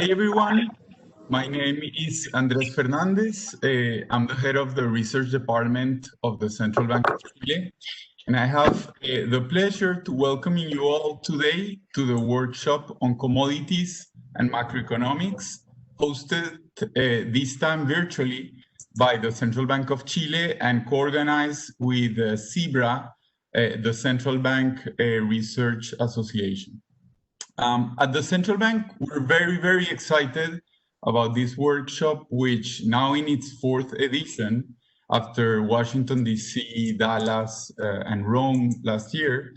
Hi everyone, my name is Andres Fernandez. I'm the head of the research department of the Central Bank of Chile, and I have the pleasure to welcome you all today to the workshop on commodities and macroeconomics, hosted this time virtually by the Central Bank of Chile and co-organized with CEBRA, the Central Bank Research Association. At the Central Bank, we're very excited about this workshop, which now in its 4th edition, after Washington, D.C., Dallas, and Rome last year,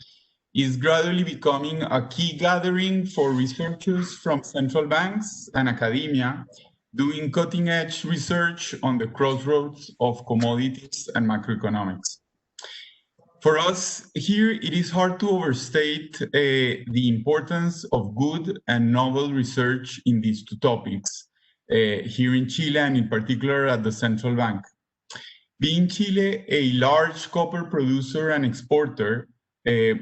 is gradually becoming a key gathering for researchers from central banks and academia doing cutting-edge research on the crossroads of commodities and macroeconomics. For us here, it is hard to overstate the importance of good and novel research in these two topics here in Chile and in particular at the Central Bank. Being Chile a large copper producer and exporter,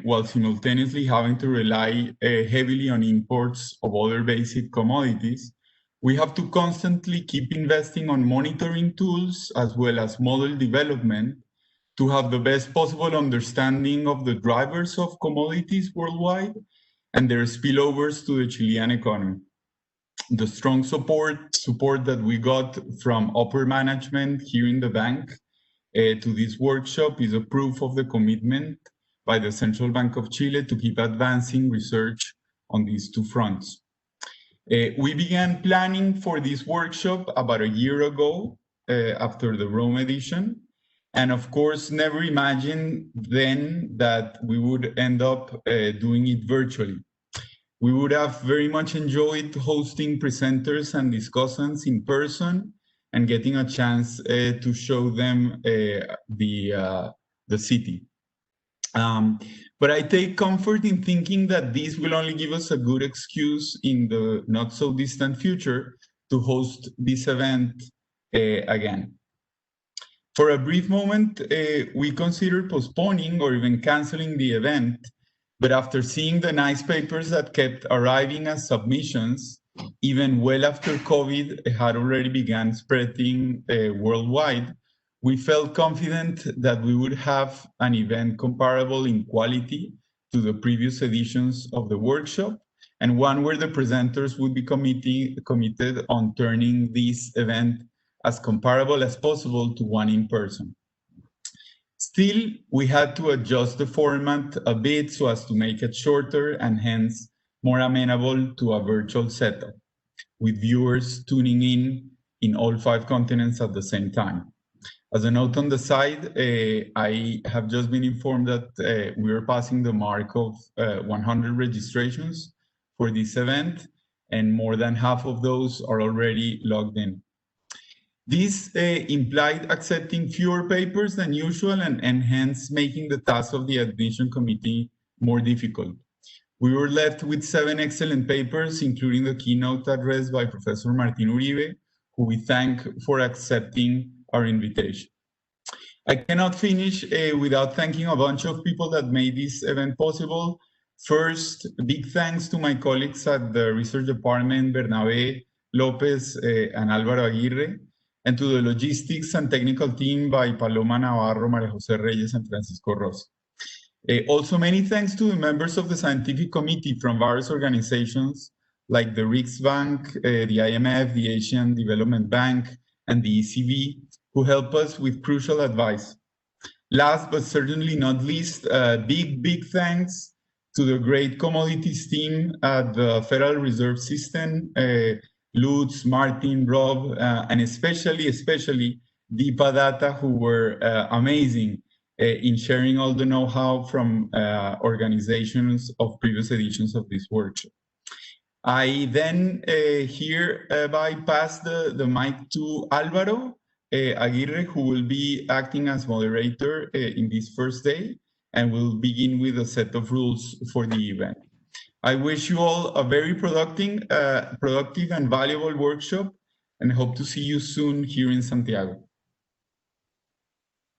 while simultaneously having to rely heavily on imports of other basic commodities, we have to constantly keep investing on monitoring tools as well as model development to have the best possible understanding of the drivers of commodities worldwide and their spillovers to the Chilean economy. The strong support that we got from upper management here in the bank to this workshop is a proof of the commitment by the Central Bank of Chile to keep advancing research on these two fronts. We began planning for this workshop about a year ago after the Rome edition. And of course, never imagined then that we would end up doing it virtually. We would have very much enjoyed hosting presenters and discussants in person and getting a chance to show them the city. But I take comfort in thinking that this will only give us a good excuse in the not so distant future to host this event again. For a brief moment, we considered postponing or even canceling the event, but after seeing the nice papers that kept arriving as submissions, even well after COVID had already begun spreading worldwide, we felt confident that we would have an event comparable in quality to the previous editions of the workshop, and one where the presenters would be committed on turning this event as comparable as possible to one in person. Still, we had to adjust the format a bit so as to make it shorter and hence more amenable to a virtual setup, with viewers tuning in all 5 continents at the same time. As a note on the side, I have just been informed that we are passing the mark of 100 registrations for this event, and more than half of those are already logged in. This implied accepting fewer papers than usual and hence making the task of the admission committee more difficult. We were left with 7 excellent papers, including the keynote address by Professor Martín Uribe, who we thank for accepting our invitation. I cannot finish without thanking a bunch of people that made this event possible. First, big thanks to my colleagues at the research department, Bernabé, Lopez, and Álvaro Aguirre, and to the logistics and technical team by Paloma Navarro, María José Reyes, and Francisco Rosa. Also, many thanks to the members of the scientific committee from various organizations like the Riksbank, the IMF, the Asian Development Bank, and the ECB, who help us with crucial advice. Last but certainly not least, big thanks to the great commodities team at the Federal Reserve System, Lutz, Martin, Rob, and especially Deepa Data, who were amazing in sharing all the know-how from organizations of previous editions of this workshop. I then hereby pass the mic to Álvaro Aguirre, who will be acting as moderator in this first day, and will begin with a set of rules for the event. I wish you all a very productive and valuable workshop, and hope to see you soon here in Santiago.